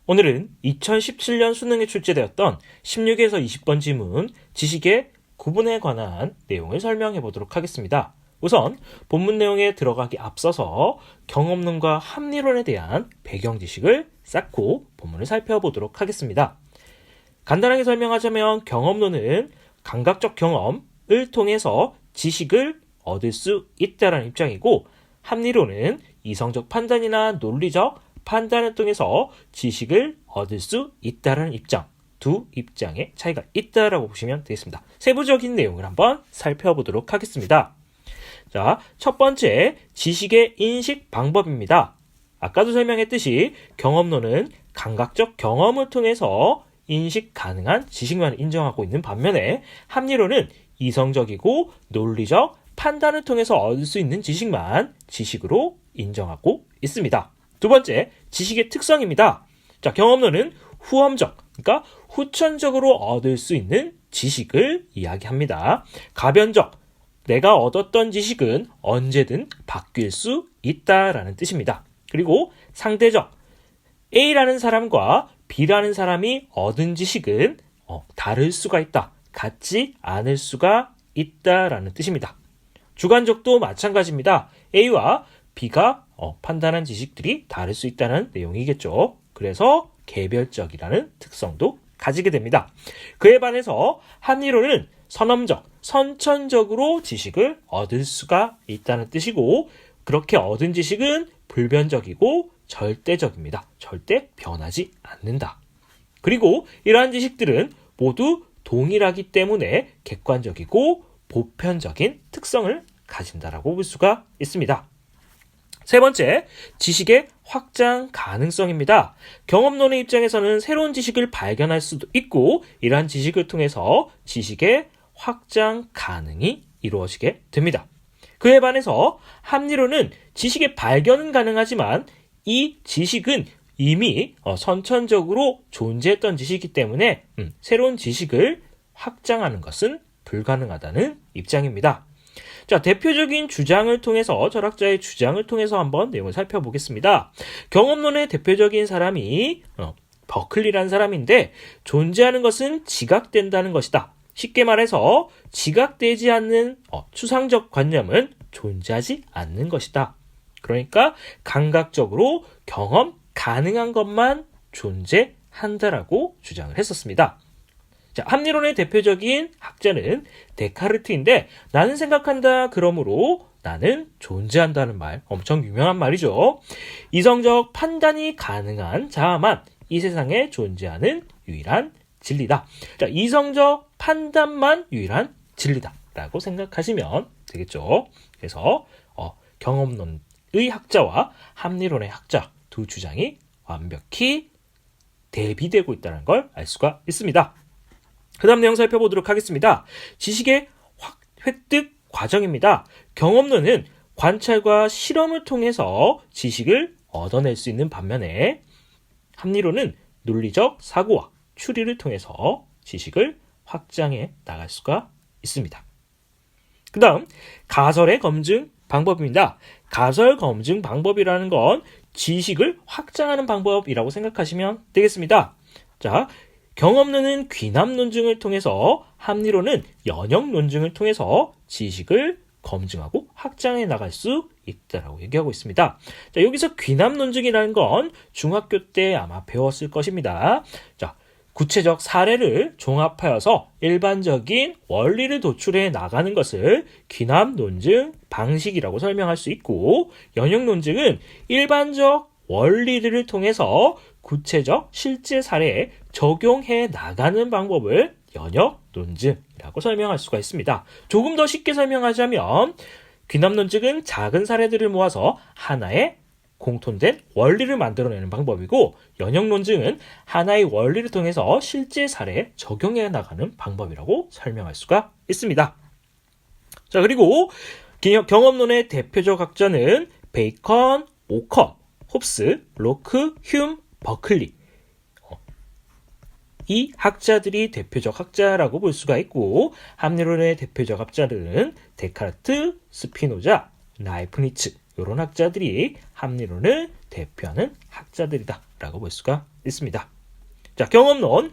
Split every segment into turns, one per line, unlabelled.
오늘은 2017년 수능에 출제되었던 16에서 20번 지문 지식의 구분에 관한 내용을 설명해 보도록 하겠습니다. 우선 본문 내용에 들어가기 앞서서 경험론과 합리론에 대한 배경 지식을 쌓고 본문을 살펴보도록 하겠습니다. 간단하게 설명하자면 경험론은 감각적 경험을 통해서 지식을 얻을 수 있다는 입장이고, 합리론은 이성적 판단이나 논리적 판단을 통해서 지식을 얻을 수 있다는 입장, 두 입장의 차이가 있다라고 보시면 되겠습니다. 세부적인 내용을 한번 살펴보도록 하겠습니다. 자, 첫 번째, 지식의 인식 방법입니다. 아까도 설명했듯이 경험론은 감각적 경험을 통해서 인식 가능한 지식만 인정하고 있는 반면에 합리론은 이성적이고 논리적 판단을 통해서 얻을 수 있는 지식만 지식으로 인정하고 있습니다. 두 번째, 지식의 특성입니다. 자, 경험론은 후험적, 그러니까 후천적으로 얻을 수 있는 지식을 이야기합니다. 가변적, 내가 얻었던 지식은 언제든 바뀔 수 있다라는 뜻입니다. 그리고 상대적, A라는 사람과 B라는 사람이 얻은 지식은 다를 수가 있다, 같지 않을 수가 있다라는 뜻입니다. 주관적도 마찬가지입니다. A와 B가 판단한 지식들이 다를 수 있다는 내용이겠죠. 그래서 개별적이라는 특성도 가지게 됩니다. 그에 반해서 합리론은 선험적, 선천적으로 지식을 얻을 수가 있다는 뜻이고, 그렇게 얻은 지식은 불변적이고 절대적입니다. 절대 변하지 않는다. 그리고 이러한 지식들은 모두 동일하기 때문에 객관적이고 보편적인 특성을 가진다라고 볼 수가 있습니다. 세 번째, 지식의 확장 가능성입니다. 경험론의 입장에서는 새로운 지식을 발견할 수도 있고, 이러한 지식을 통해서 지식의 확장 가능이 이루어지게 됩니다. 그에 반해서 합리론은 지식의 발견은 가능하지만 이 지식은 이미 선천적으로 존재했던 지식이기 때문에 새로운 지식을 확장하는 것은 불가능하다는 입장입니다. 자, 대표적인 주장을 통해서, 철학자의 주장을 통해서 한번 내용을 살펴보겠습니다. 경험론의 대표적인 사람이 버클리라는 사람인데, 존재하는 것은 지각된다는 것이다. 쉽게 말해서 지각되지 않는 추상적 관념은 존재하지 않는 것이다. 그러니까 감각적으로 경험 가능한 것만 존재한다라고 주장을 했었습니다. 자, 합리론의 대표적인 학자는 데카르트인데, 나는 생각한다, 그러므로 나는 존재한다는 말, 엄청 유명한 말이죠. 이성적 판단이 가능한 자아만 이 세상에 존재하는 유일한 진리다. 자, 이성적 판단만 유일한 진리다 라고 생각하시면 되겠죠. 그래서 경험론의 학자와 합리론의 학자 두 주장이 완벽히 대비되고 있다는 걸 알 수가 있습니다. 그 다음 내용 살펴보도록 하겠습니다. 지식의 획득 과정입니다. 경험론은 관찰과 실험을 통해서 지식을 얻어낼 수 있는 반면에, 합리론은 논리적 사고와 추리를 통해서 지식을 확장해 나갈 수가 있습니다. 그 다음, 가설의 검증 방법입니다. 가설 검증 방법이라는 건 지식을 확장하는 방법이라고 생각하시면 되겠습니다. 자, 경험론은 귀납 논증을 통해서, 합리론은 연역 논증을 통해서 지식을 검증하고 확장해 나갈 수 있다라고 얘기하고 있습니다. 자, 여기서 귀납 논증이라는 건 중학교 때 아마 배웠을 것입니다. 자, 구체적 사례를 종합하여서 일반적인 원리를 도출해 나가는 것을 귀납 논증 방식이라고 설명할 수 있고, 연역 논증은 일반적 원리를 통해서 구체적 실제 사례에 적용해 나가는 방법을 연역 논증이라고 설명할 수가 있습니다. 조금 더 쉽게 설명하자면, 귀납 논증은 작은 사례들을 모아서 하나의 공통된 원리를 만들어내는 방법이고, 연역 논증은 하나의 원리를 통해서 실제 사례에 적용해 나가는 방법이라고 설명할 수가 있습니다. 자, 그리고 경험론의 대표적 학자는 베이컨, 오컨, 홉스, 로크, 휴me, 버클리, 이 학자들이 대표적 학자라고 볼 수가 있고, 합리론의 대표적 학자들은 데카르트, 스피노자, 라이프니츠, 이런 학자들이 합리론을 대표하는 학자들이다 라고 볼 수가 있습니다. 자, 경험론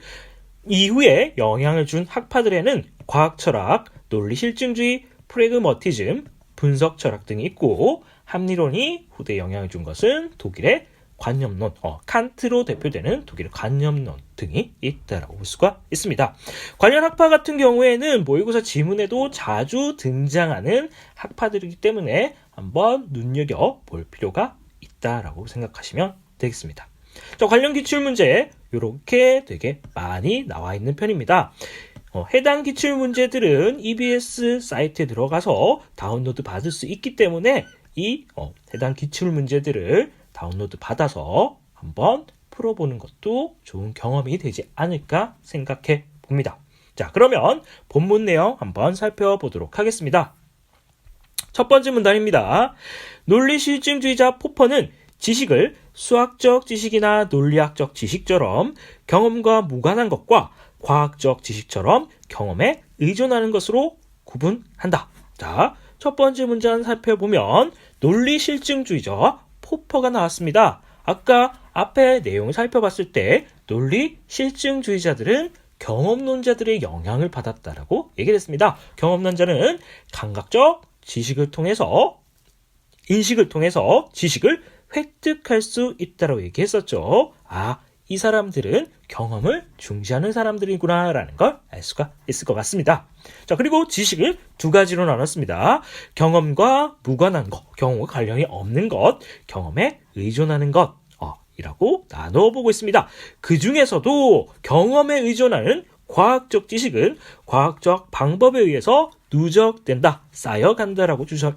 이후에 영향을 준 학파들에는 과학철학, 논리실증주의, 프래그머티즘, 분석철학 등이 있고 합리론이 후대에 영향을 준 것은 독일의 관념론, 칸트로 대표되는 독일의 관념론 등이 있다라고 볼 수가 있습니다. 관련 학파 같은 경우에는 모의고사 지문에도 자주 등장하는 학파들이기 때문에 한번 눈여겨볼 필요가 있다라고 생각하시면 되겠습니다. 자, 관련 기출문제 이렇게 되게 많이 나와 있는 편입니다. 해당 기출문제들은 EBS 사이트에 들어가서 다운로드 받을 수 있기 때문에 이 해당 기출문제들을 다운로드 받아서 한번 풀어보는 것도 좋은 경험이 되지 않을까 생각해 봅니다. 자, 그러면 본문 내용 한번 살펴보도록 하겠습니다. 첫 번째 문단입니다. 논리실증주의자 포퍼는 지식을 수학적 지식이나 논리학적 지식처럼 경험과 무관한 것과 과학적 지식처럼 경험에 의존하는 것으로 구분한다. 자, 첫 번째 문장 살펴보면 논리실증주의자와 포퍼가 나왔습니다. 아까 앞에 내용을 살펴봤을 때 논리실증주의자들은 경험론자들의 영향을 받았다라고 얘기를 했습니다. 경험론자는 감각적 지식을 통해서 인식을 통해서 지식을 획득할 수 있다고 얘기했었죠. 이 사람들은 경험을 중시하는 사람들이구나 라는 걸 알 수가 있을 것 같습니다. 자, 그리고 지식을 두 가지로 나눴습니다. 경험과 무관한 것, 경험과 관련이 없는 것, 경험에 의존하는 것 이라고 나누어 보고 있습니다. 그 중에서도 경험에 의존하는 과학적 지식은 과학적 방법에 의해서 누적된다, 쌓여간다라고 주장을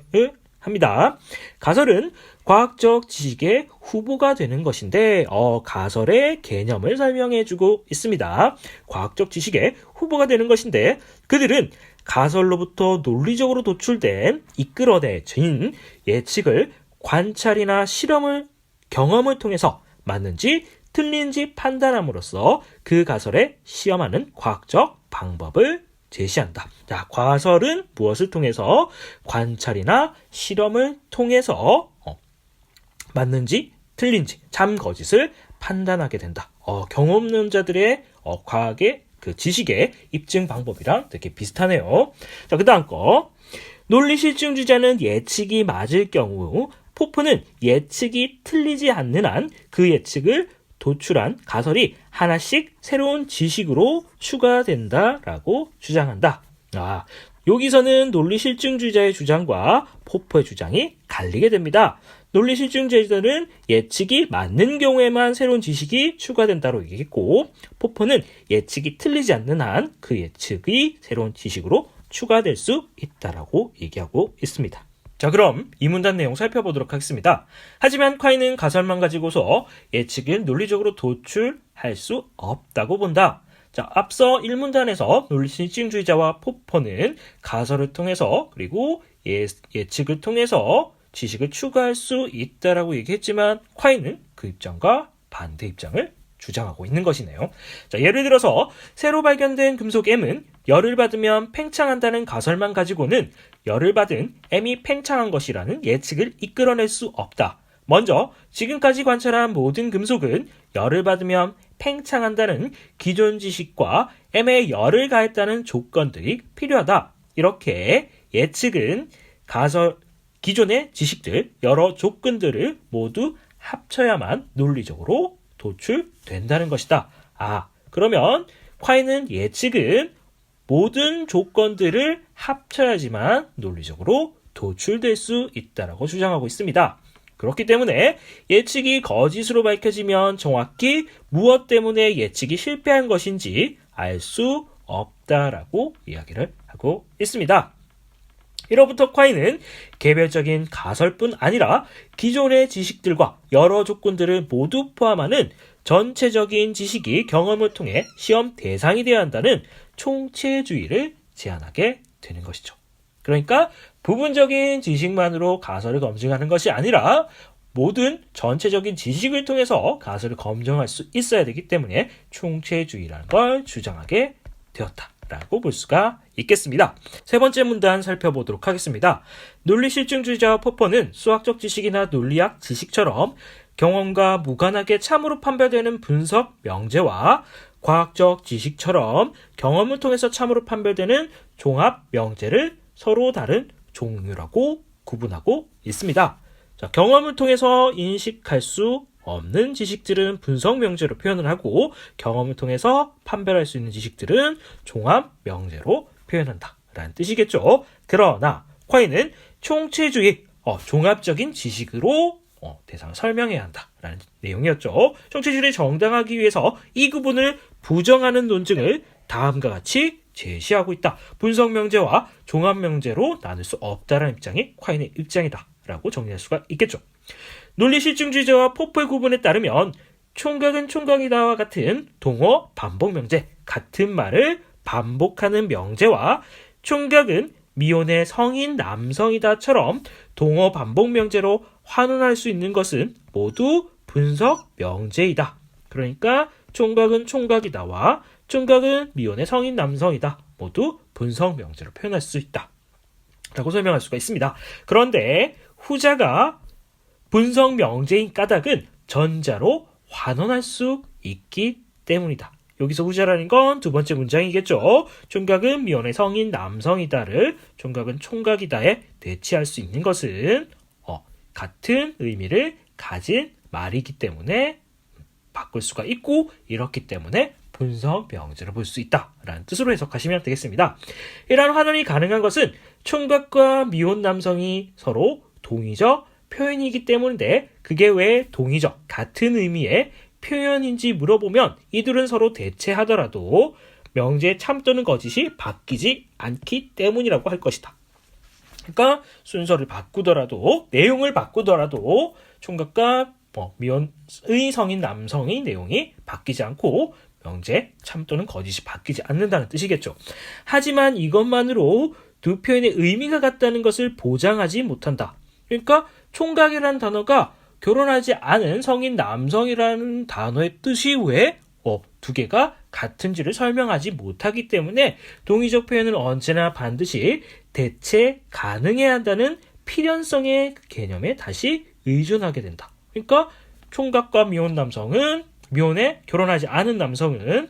합니다. 가설은 과학적 지식의 후보가 되는 것인데 가설의 개념을 설명해주고 있습니다. 과학적 지식의 후보가 되는 것인데 그들은 가설로부터 논리적으로 도출된 이끌어내진 예측을 관찰이나 경험을 통해서 맞는지 틀린지 판단함으로써 그 가설에 시험하는 과학적 방법을 제시한다. 자, 가설은 무엇을 통해서? 관찰이나 실험을 통해서 맞는지 틀린지 참 거짓을 판단하게 된다. 경험론자들의 과학의 그 지식의 입증 방법이랑 되게 비슷하네요. 자, 그 다음 거. 논리실증주의자는 예측이 맞을 경우 포프는 예측이 틀리지 않는 한 그 예측을 도출한 가설이 하나씩 새로운 지식으로 추가된다라고 주장한다. 여기서는 논리실증주의자의 주장과 포퍼의 주장이 갈리게 됩니다. 논리실증주의자들은 예측이 맞는 경우에만 새로운 지식이 추가된다고 얘기했고 포퍼는 예측이 틀리지 않는 한 그 예측이 새로운 지식으로 추가될 수 있다라고 얘기하고 있습니다. 자, 그럼 이 문단 내용 살펴보도록 하겠습니다. 하지만 콰이는 가설만 가지고서 예측을 논리적으로 도출할 수 없다고 본다. 자, 앞서 1문단에서 논리실증주의자와 포퍼는 가설을 통해서 그리고 예측을 통해서 지식을 추가할 수 있다라고 얘기했지만 콰이는 그 입장과 반대 입장을 주장하고 있는 것이네요. 자, 예를 들어서 새로 발견된 금속 M은 열을 받으면 팽창한다는 가설만 가지고는 열을 받은 M이 팽창한 것이라는 예측을 이끌어낼 수 없다. 먼저 지금까지 관찰한 모든 금속은 열을 받으면 팽창한다는 기존 지식과 M에 열을 가했다는 조건들이 필요하다. 이렇게 예측은 기존의 지식들, 여러 조건들을 모두 합쳐야만 논리적으로 도출된다는 것이다. 그러면 콰이는 예측은 모든 조건들을 합쳐야지만 논리적으로 도출될 수 있다고 주장하고 있습니다. 그렇기 때문에 예측이 거짓으로 밝혀지면 정확히 무엇 때문에 예측이 실패한 것인지 알 수 없다라고 이야기를 하고 있습니다. 이로부터 콰이는 개별적인 가설뿐 아니라 기존의 지식들과 여러 조건들을 모두 포함하는 전체적인 지식이 경험을 통해 시험 대상이 되어야 한다는 총체주의를 제안하게 되는 것이죠. 그러니까 부분적인 지식만으로 가설을 검증하는 것이 아니라 모든 전체적인 지식을 통해서 가설을 검증할 수 있어야 되기 때문에 총체주의라는 걸 주장하게 되었다라고 볼 수가 있겠습니다. 세 번째 문단 살펴보도록 하겠습니다. 논리실증주의자와 포퍼는 수학적 지식이나 논리학 지식처럼 경험과 무관하게 참으로 판별되는 분석 명제와 과학적 지식처럼 경험을 통해서 참으로 판별되는 종합 명제를 서로 다른 종류라고 구분하고 있습니다. 자, 경험을 통해서 인식할 수 없는 지식들은 분석 명제로 표현을 하고 경험을 통해서 판별할 수 있는 지식들은 종합 명제로 표현한다 라는 뜻이겠죠. 그러나 콰이는 총체주의, 종합적인 지식으로 대상을 설명해야 한다라는 내용이었죠. 총체주의를 정당하기 위해서 이 구분을 부정하는 논증을 다음과 같이 제시하고 있다. 분석 명제와 종합 명제로 나눌 수 없다라는 입장이 콰이의 입장이다 라고 정리할 수가 있겠죠. 논리 실증주의자와 포프의 구분에 따르면 총각은 총각이다와 같은 동어 반복 명제, 같은 말을 반복하는 명제와 총각은 미혼의 성인 남성이다처럼 동어 반복 명제로 환원할 수 있는 것은 모두 분석 명제이다. 그러니까 총각은 총각이다와 총각은 미혼의 성인 남성이다. 모두 분석 명제로 표현할 수 있다. 라고 설명할 수가 있습니다. 그런데 후자가 분석 명제인 까닭은 전자로 환원할 수 있기 때문이다. 여기서 후자라는 건 두 번째 문장이겠죠. 총각은 미혼의 성인 남성이다를 총각은 총각이다에 대치할 수 있는 것은 같은 의미를 가진 말이기 때문에 바꿀 수가 있고 이렇기 때문에 분석 명제로 볼 수 있다라는 뜻으로 해석하시면 되겠습니다. 이러한 환원이 가능한 것은 총각과 미혼 남성이 서로 동의적 표현이기 때문인데 그게 왜 동의적 같은 의미의 표현인지 물어보면 이들은 서로 대체하더라도 명제의 참 또는 거짓이 바뀌지 않기 때문이라고 할 것이다. 그러니까 순서를 바꾸더라도 내용을 바꾸더라도 총각과 미혼의 성인 남성의 내용이 바뀌지 않고 명제 참 또는 거짓이 바뀌지 않는다는 뜻이겠죠. 하지만 이것만으로 두 표현의 의미가 같다는 것을 보장하지 못한다. 그러니까 총각이라는 단어가 결혼하지 않은 성인 남성이라는 단어의 뜻이 왜 두 개가 같은지를 설명하지 못하기 때문에 동의적 표현은 언제나 반드시 대체 가능해야 한다는 필연성의 개념에 다시 의존하게 된다. 그러니까 총각과 미혼 남성은 미혼에 결혼하지 않은 남성은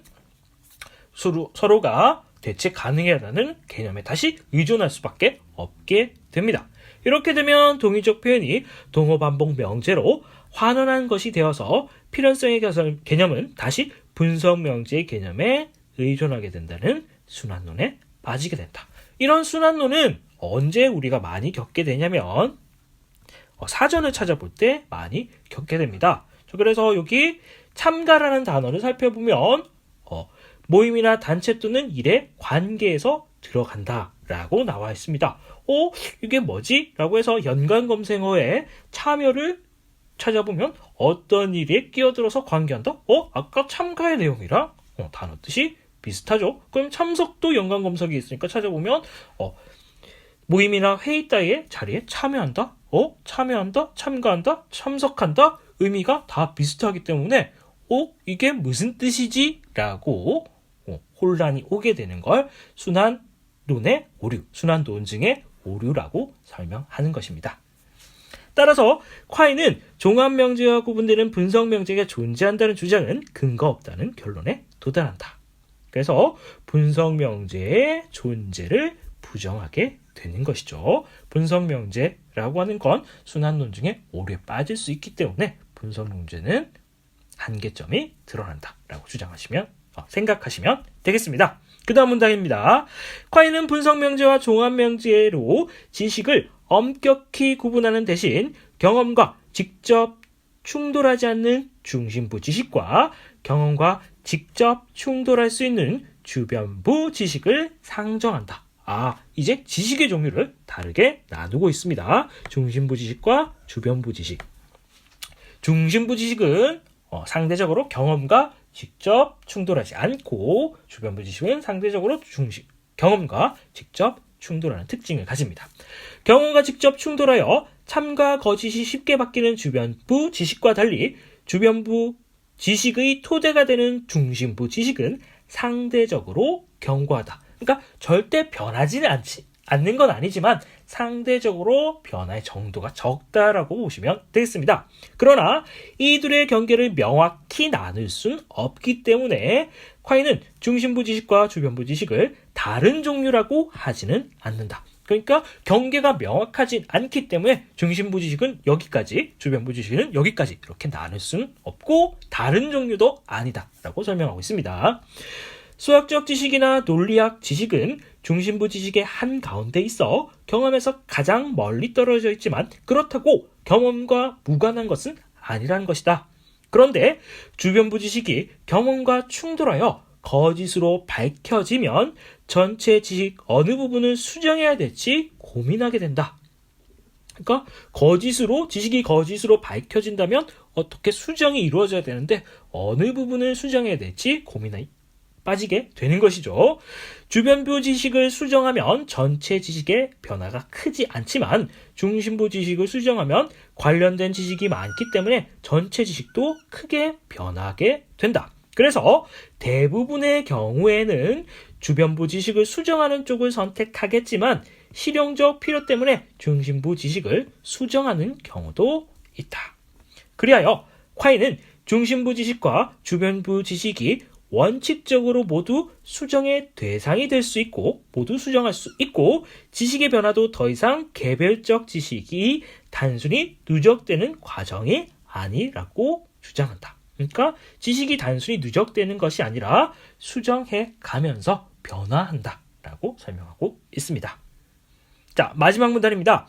서로가 대체 가능해야 한다는 개념에 다시 의존할 수밖에 없게 됩니다. 이렇게 되면 동의적 표현이 동어 반복 명제로 환원한 것이 되어서 필연성의 개념은 다시 분석 명제의 개념에 의존하게 된다는 순환론에 빠지게 된다. 이런 순환론은 언제 우리가 많이 겪게 되냐면 사전을 찾아볼 때 많이 겪게 됩니다. 그래서 여기 참가라는 단어를 살펴보면 모임이나 단체 또는 일의 관계에서 들어간다 라고 나와 있습니다. 이게 뭐지? 라고 해서 연관검색어에 참여를 찾아보면 어떤 일에 끼어들어서 관계한다? 아까 참가의 내용이랑 단어 뜻이 비슷하죠? 그럼 참석도 연관검색이 있으니까 찾아보면 모임이나 회의 따위의 자리에 참여한다? 참여한다? 참가한다? 참석한다? 의미가 다 비슷하기 때문에 이게 무슨 뜻이지? 라고 혼란이 오게 되는 걸 순환론의 오류, 순환논증의 오류라고 설명하는 것입니다. 따라서 콰이는 종합명제와 구분되는 분석명제가 존재한다는 주장은 근거 없다는 결론에 도달한다. 그래서 분석명제의 존재를 부정하게 되는 것이죠. 분석명제라고 하는 건 순환논증의 오류에 빠질 수 있기 때문에 분석명제는 한계점이 드러난다라고 생각하시면 되겠습니다. 그 다음 문장입니다. 콰이는 분석명제와 종합명제로 지식을 엄격히 구분하는 대신 경험과 직접 충돌하지 않는 중심부 지식과 경험과 직접 충돌할 수 있는 주변부 지식을 상정한다. 이제 지식의 종류를 다르게 나누고 있습니다. 중심부 지식과 주변부 지식. 중심부 지식은 상대적으로 경험과 직접 충돌하지 않고 주변부 지식은 상대적으로 경험과 직접 충돌하는 특징을 가집니다. 경험과 직접 충돌하여 참과 거짓이 쉽게 바뀌는 주변부 지식과 달리 주변부 지식의 토대가 되는 중심부 지식은 상대적으로 견고하다. 그러니까 절대 변하지는 않는 건 아니지만 상대적으로 변화의 정도가 적다라고 보시면 되겠습니다. 그러나 이 둘의 경계를 명확히 나눌 순 없기 때문에 콰이는 중심부 지식과 주변부 지식을 다른 종류라고 하지는 않는다. 그러니까 경계가 명확하지 않기 때문에 중심부 지식은 여기까지, 주변부 지식은 여기까지 이렇게 나눌 수는 없고 다른 종류도 아니다 라고 설명하고 있습니다. 수학적 지식이나 논리학 지식은 중심부 지식의 한가운데 있어 경험에서 가장 멀리 떨어져 있지만 그렇다고 경험과 무관한 것은 아니라는 것이다. 그런데 주변부 지식이 경험과 충돌하여 거짓으로 밝혀지면 전체 지식 어느 부분을 수정해야 될지 고민하게 된다. 그러니까 지식이 거짓으로 밝혀진다면 어떻게 수정이 이루어져야 되는데 어느 부분을 수정해야 될지 고민에 빠지게 되는 것이죠. 주변부 지식을 수정하면 전체 지식의 변화가 크지 않지만 중심부 지식을 수정하면 관련된 지식이 많기 때문에 전체 지식도 크게 변하게 된다. 그래서 대부분의 경우에는 주변부 지식을 수정하는 쪽을 선택하겠지만 실용적 필요 때문에 중심부 지식을 수정하는 경우도 있다. 그리하여 콰이는 중심부 지식과 주변부 지식이 원칙적으로 모두 수정의 대상이 될 수 있고 모두 수정할 수 있고 지식의 변화도 더 이상 개별적 지식이 단순히 누적되는 과정이 아니라고 주장한다. 그러니까 지식이 단순히 누적되는 것이 아니라 수정해 가면서 변화한다 라고 설명하고 있습니다. 자, 마지막 문단입니다.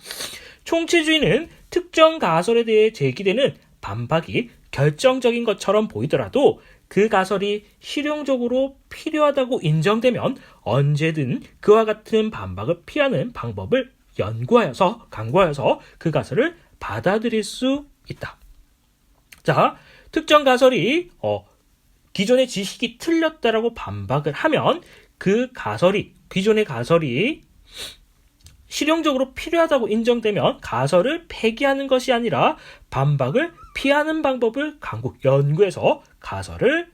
총체주의는 특정 가설에 대해 제기되는 반박이 결정적인 것처럼 보이더라도 그 가설이 실용적으로 필요하다고 인정되면 언제든 그와 같은 반박을 피하는 방법을 강구하여서 그 가설을 받아들일 수 있다. 자, 특정 가설이 기존의 지식이 틀렸다라고 반박을 하면 기존의 가설이 실용적으로 필요하다고 인정되면 가설을 폐기하는 것이 아니라 반박을 피하는 방법을 연구해서 가설을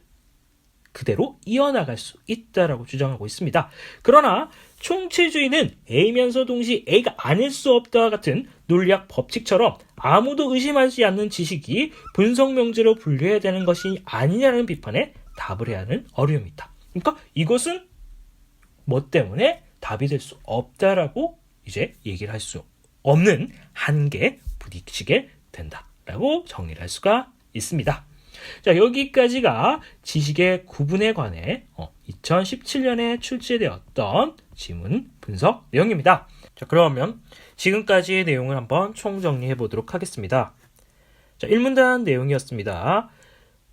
그대로 이어나갈 수 있다라고 주장하고 있습니다. 그러나 총체주의는 A면서 동시에 A가 아닐 수 없다와 같은 논리학 법칙처럼 아무도 의심하지 않는 지식이 분석 명제로 분류해야 되는 것이 아니냐는 비판에 답을 해야 하는 어려움이 있다. 그러니까 이것은 뭐 때문에 답이 될 수 없다라고 이제 얘기를 할 수 없는 한계에 부딪히게 된다라고 정리를 할 수가 있습니다. 자, 여기까지가 지식의 구분에 관해 2017년에 출제되었던 지문 분석 내용입니다. 자, 그러면 지금까지의 내용을 한번 총정리해 보도록 하겠습니다. 자, 1문단 내용이었습니다.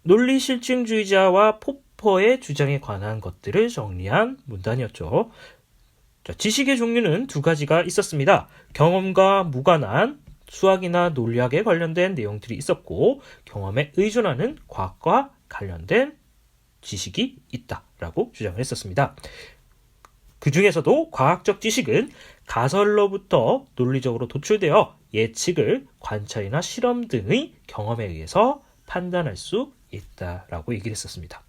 논리실증주의자와 포퍼의 주장에 관한 것들을 정리한 문단이었죠. 자, 지식의 종류는 두 가지가 있었습니다. 경험과 무관한 수학이나 논리학에 관련된 내용들이 있었고 경험에 의존하는 과학과 관련된 지식이 있다라고 주장을 했었습니다. 그 중에서도 과학적 지식은 가설로부터 논리적으로 도출되어 예측을 관찰이나 실험 등의 경험에 의해서 판단할 수 있다라고 얘기를 했었습니다.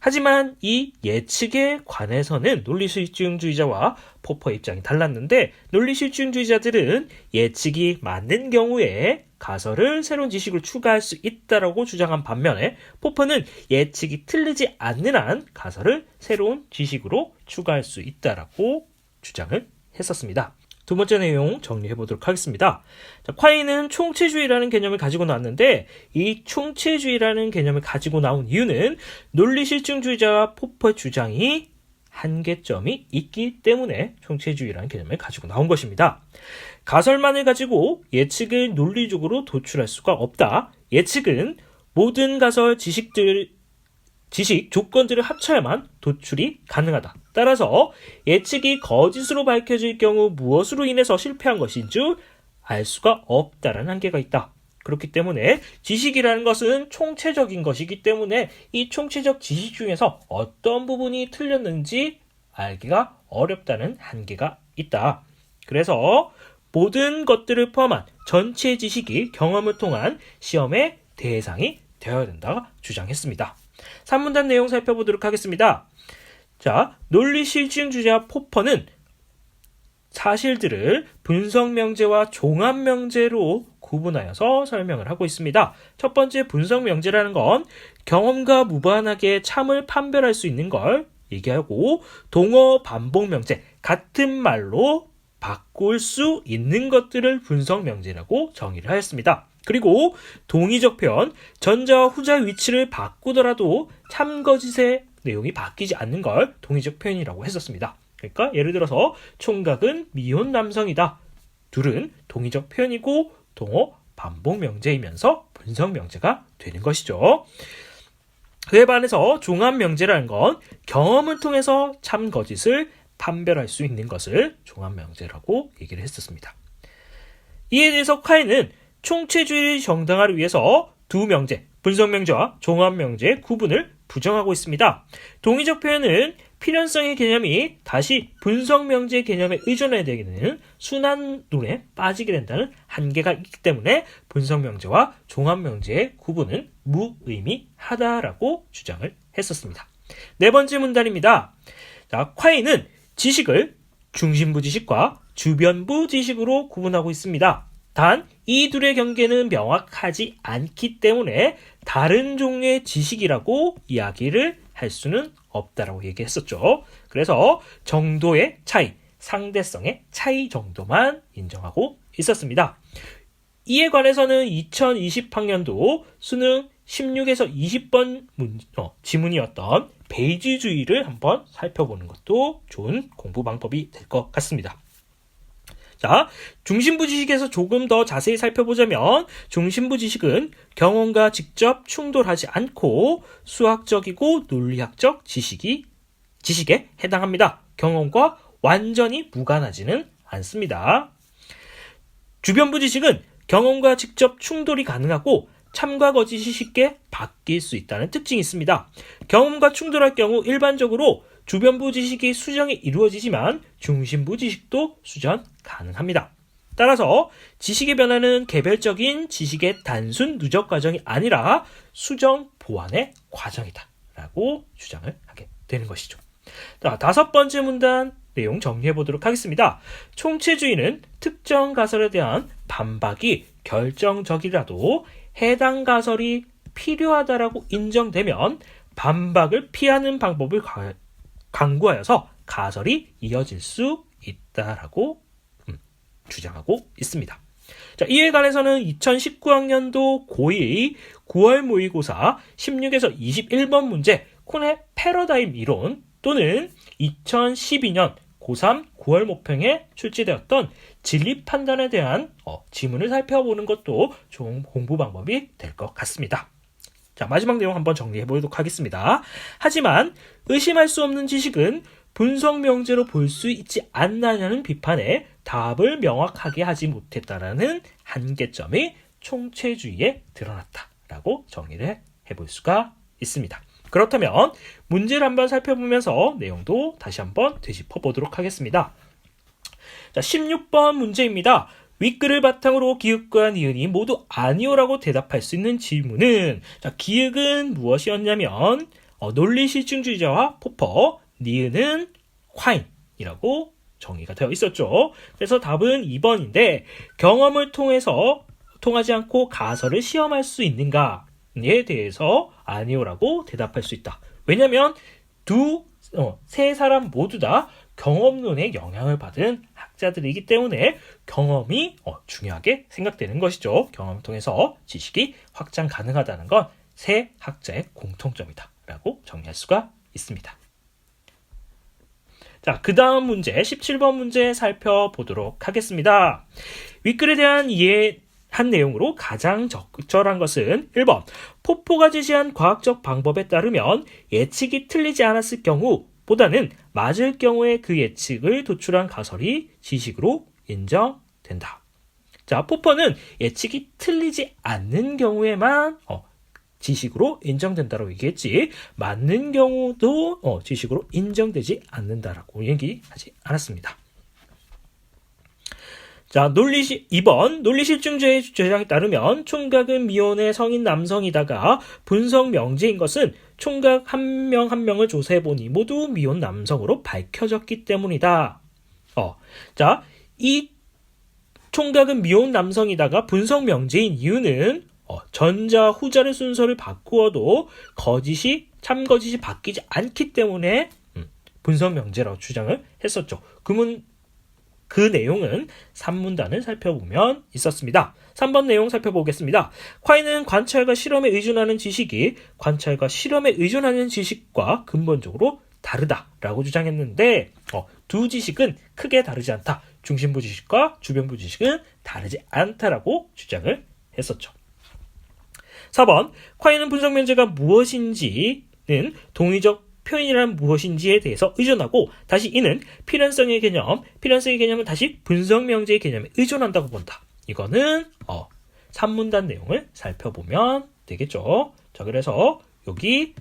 하지만 이 예측에 관해서는 논리실증주의자와 포퍼의 입장이 달랐는데 논리실증주의자들은 예측이 맞는 경우에 가설을 새로운 지식을 추가할 수 있다고 주장한 반면에 포퍼는 예측이 틀리지 않는 한 가설을 새로운 지식으로 추가할 수 있다고 주장을 했었습니다. 두 번째 내용 정리해 보도록 하겠습니다. 자, 콰이는 총체주의라는 개념을 가지고 나왔는데 이 총체주의라는 개념을 가지고 나온 이유는 논리실증주의자와 포퍼의 주장이 한계점이 있기 때문에 총체주의라는 개념을 가지고 나온 것입니다. 가설만을 가지고 예측을 논리적으로 도출할 수가 없다. 예측은 모든 가설 지식 조건들을 합쳐야만 도출이 가능하다. 따라서 예측이 거짓으로 밝혀질 경우 무엇으로 인해서 실패한 것인 줄 알 수가 없다라는 한계가 있다. 그렇기 때문에 지식이라는 것은 총체적인 것이기 때문에 이 총체적 지식 중에서 어떤 부분이 틀렸는지 알기가 어렵다는 한계가 있다. 그래서 모든 것들을 포함한 전체 지식이 경험을 통한 시험의 대상이 되어야 된다 주장했습니다. 3문단 내용 살펴보도록 하겠습니다. 자, 논리실증주의자 포퍼는 사실들을 분석명제와 종합명제로 구분하여서 설명을 하고 있습니다. 첫 번째 분석명제라는 건 경험과 무관하게 참을 판별할 수 있는 걸 얘기하고, 동어 반복명제, 같은 말로 바꿀 수 있는 것들을 분석명제라고 정의를 하였습니다. 그리고 동의적 표현, 전자와 후자 위치를 바꾸더라도 참거짓의 내용이 바뀌지 않는 걸 동의적 표현이라고 했었습니다. 그러니까 예를 들어서 총각은 미혼 남성이다. 둘은 동의적 표현이고 동어 반복 명제이면서 분석 명제가 되는 것이죠. 그에 반해서 종합 명제라는 건 경험을 통해서 참 거짓을 판별할 수 있는 것을 종합 명제라고 얘기를 했었습니다. 이에 대해서 카이는 총체주의를 정당화를 위해서 두 명제, 분석 명제와 종합 명제의 구분을 부정하고 있습니다. 동의적 표현은 필연성의 개념이 다시 분석 명제의 개념에 의존해야 되는 순환론에 빠지게 된다는 한계가 있기 때문에 분석 명제와 종합 명제의 구분은 무의미하다라고 주장을 했었습니다. 네 번째 문단입니다. 자, 콰이는 지식을 중심부 지식과 주변부 지식으로 구분하고 있습니다. 단 이 둘의 경계는 명확하지 않기 때문에 다른 종류의 지식이라고 이야기를 할 수는 없다라고 얘기했었죠. 그래서 정도의 차이, 상대성의 차이 정도만 인정하고 있었습니다. 이에 관해서는 2020학년도 수능 16에서 20번 지문이었던 베이지주의를 한번 살펴보는 것도 좋은 공부 방법이 될 것 같습니다. 자, 중심부 지식에서 조금 더 자세히 살펴보자면 중심부 지식은 경험과 직접 충돌하지 않고 수학적이고 논리학적 지식에 해당합니다. 경험과 완전히 무관하지는 않습니다. 주변부 지식은 경험과 직접 충돌이 가능하고 참과 거짓이 쉽게 바뀔 수 있다는 특징이 있습니다. 경험과 충돌할 경우 일반적으로 주변부 지식이 수정이 이루어지지만 중심부 지식도 수정 가능합니다. 따라서 지식의 변화는 개별적인 지식의 단순 누적 과정이 아니라 수정 보완의 과정이다 라고 주장을 하게 되는 것이죠. 자, 다섯 번째 문단 내용 정리해 보도록 하겠습니다. 총체주의는 특정 가설에 대한 반박이 결정적이라도 해당 가설이 필요하다라고 인정되면 반박을 피하는 방법을 강구하여서 가설이 이어질 수 있다라고 주장하고 있습니다. 자, 이에 관해서는 2019학년도 고2 9월 모의고사 16에서 21번 문제 콘의 패러다임 이론 또는 2012년 고3 9월 모평에 출제되었던 진리 판단에 대한 지문을 살펴보는 것도 좋은 공부 방법이 될 것 같습니다. 자, 마지막 내용 한번 정리해 보도록 하겠습니다. 하지만 의심할 수 없는 지식은 분석 명제로 볼 수 있지 않나냐는 비판에 답을 명확하게 하지 못했다라는 한계점이 총체주의에 드러났다라고 정리를 해볼 수가 있습니다. 그렇다면 문제를 한번 살펴보면서 내용도 다시 한번 되짚어 보도록 하겠습니다. 자, 16번 문제입니다. 윗글을 바탕으로 기역과 니은이 모두 아니오라고 대답할 수 있는 질문은, 자, 기역은 무엇이었냐면 논리실증주의자와 포퍼, 니은은 콰인이라고 정의가 되어 있었죠. 그래서 답은 2번인데 경험을 통하지 않고 가설을 시험할 수 있는가에 대해서 아니오라고 대답할 수 있다. 왜냐하면 세 사람 모두 다 경험론에 영향을 받은 학자들이기 때문에 경험이 중요하게 생각되는 것이죠. 경험을 통해서 지식이 확장 가능하다는 건 세 학자의 공통점이다 라고 정리할 수가 있습니다. 자, 그 다음 문제 17번 문제 살펴보도록 하겠습니다. 윗글에 대한 이해한 내용으로 가장 적절한 것은 1번 포포가 제시한 과학적 방법에 따르면 예측이 틀리지 않았을 경우 보다는 맞을 경우에 그 예측을 도출한 가설이 지식으로 인정된다. 자, 포퍼는 예측이 틀리지 않는 경우에만 지식으로 인정된다라고 얘기했지 맞는 경우도 지식으로 인정되지 않는다라고 얘기하지 않았습니다. 자, 2번 논리실증주의 주장에 따르면 총각은 미혼의 성인 남성이다가 분석 명제인 것은 총각 한 명 한 명을 조사해보니 모두 미혼 남성으로 밝혀졌기 때문이다. 자, 이 총각은 미혼 남성이다가 분석 명제인 이유는 전자 후자의 순서를 바꾸어도 참거짓이 바뀌지 않기 때문에 분석 명제라고 주장을 했었죠. 그 내용은 3문단을 살펴보면 있었습니다. 3번 내용 살펴보겠습니다. 콰이는 관찰과 실험에 의존하는 지식이 관찰과 실험에 의존하는 지식과 근본적으로 다르다라고 주장했는데 두 지식은 크게 다르지 않다. 중심부 지식과 주변부 지식은 다르지 않다라고 주장을 했었죠. 4번 콰이는 분석 명제가 무엇인지는 동의적 표현이란 무엇인지에 대해서 의존하고 다시 이는 필연성의 개념은 다시 분석 명제의 개념에 의존한다고 본다. 이거는 3문단 내용을 살펴보면 되겠죠. 자, 그래서 여기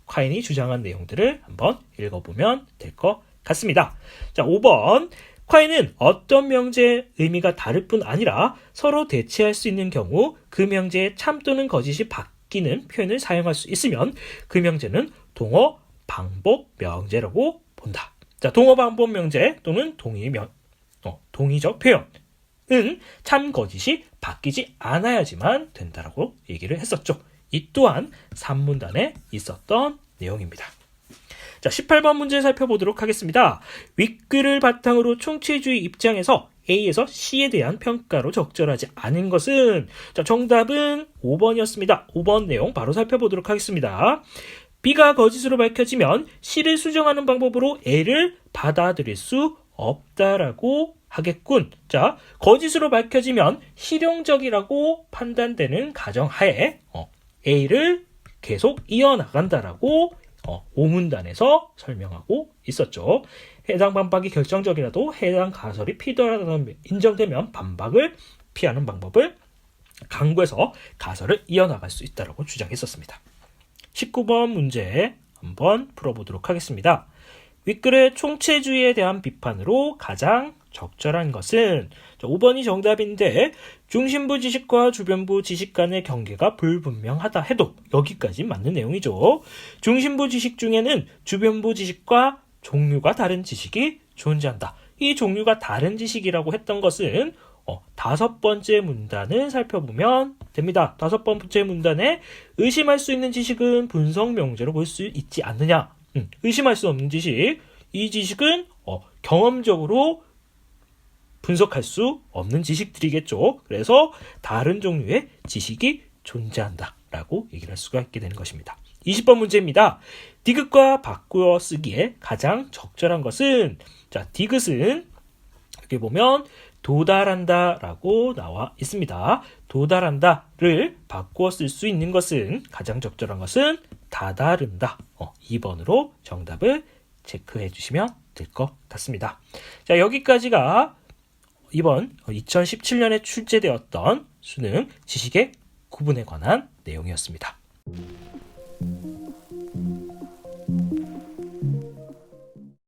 콰인이 주장한 내용들을 한번 읽어보면 될 것 같습니다. 자, 5번 콰인은 어떤 명제의 의미가 다를 뿐 아니라 서로 대체할 수 있는 경우 그 명제의 참 또는 거짓이 바뀌는 표현을 사용할 수 있으면 그 명제는 동어 방법 명제라고 본다. 자, 동어 방법 명제 또는 동의적 표현은 참 거짓이 바뀌지 않아야지만 된다라고 얘기를 했었죠. 이 또한 3문단에 있었던 내용입니다. 자, 18번 문제 살펴보도록 하겠습니다. 윗글을 바탕으로 총체주의 입장에서 A에서 C에 대한 평가로 적절하지 않은 것은 정답은 5번이었습니다. 5번 내용 바로 살펴보도록 하겠습니다. B가 거짓으로 밝혀지면 C를 수정하는 방법으로 A를 받아들일 수 없다라고 하겠군. 자, 거짓으로 밝혀지면 실용적이라고 판단되는 가정하에 A를 계속 이어나간다라고 5문단에서 설명하고 있었죠. 해당 반박이 결정적이라도 해당 가설이 필요하다고 인정되면 반박을 피하는 방법을 강구해서 가설을 이어나갈 수 있다고 주장했었습니다. 19번 문제 한번 풀어보도록 하겠습니다. 윗글의 총체주의에 대한 비판으로 가장 적절한 것은 5번이 정답인데 중심부 지식과 주변부 지식 간의 경계가 불분명하다 해도 여기까지 맞는 내용이죠. 중심부 지식 중에는 주변부 지식과 종류가 다른 지식이 존재한다. 이 종류가 다른 지식이라고 했던 것은 5번째 문단을 살펴보면 됩니다. 5번째 문단에 의심할 수 있는 지식은 분석 명제로 볼 수 있지 않느냐. 의심할 수 없는 지식. 이 지식은 경험적으로 분석할 수 없는 지식들이겠죠. 그래서 다른 종류의 지식이 존재한다라고 얘기를 할 수가 있게 되는 것입니다. 20번 문제입니다. 디귿과 바꾸어 쓰기에 가장 적절한 것은 디귿은 여기 보면 도달한다 라고 나와 있습니다. 도달한다를 바꾸어 쓸 수 있는 것은 가장 적절한 것은 다다른다. 2번으로 정답을 체크해 주시면 될 것 같습니다. 자, 여기까지가 이번 2017년에 출제되었던 수능 지식의 구분에 관한 내용이었습니다.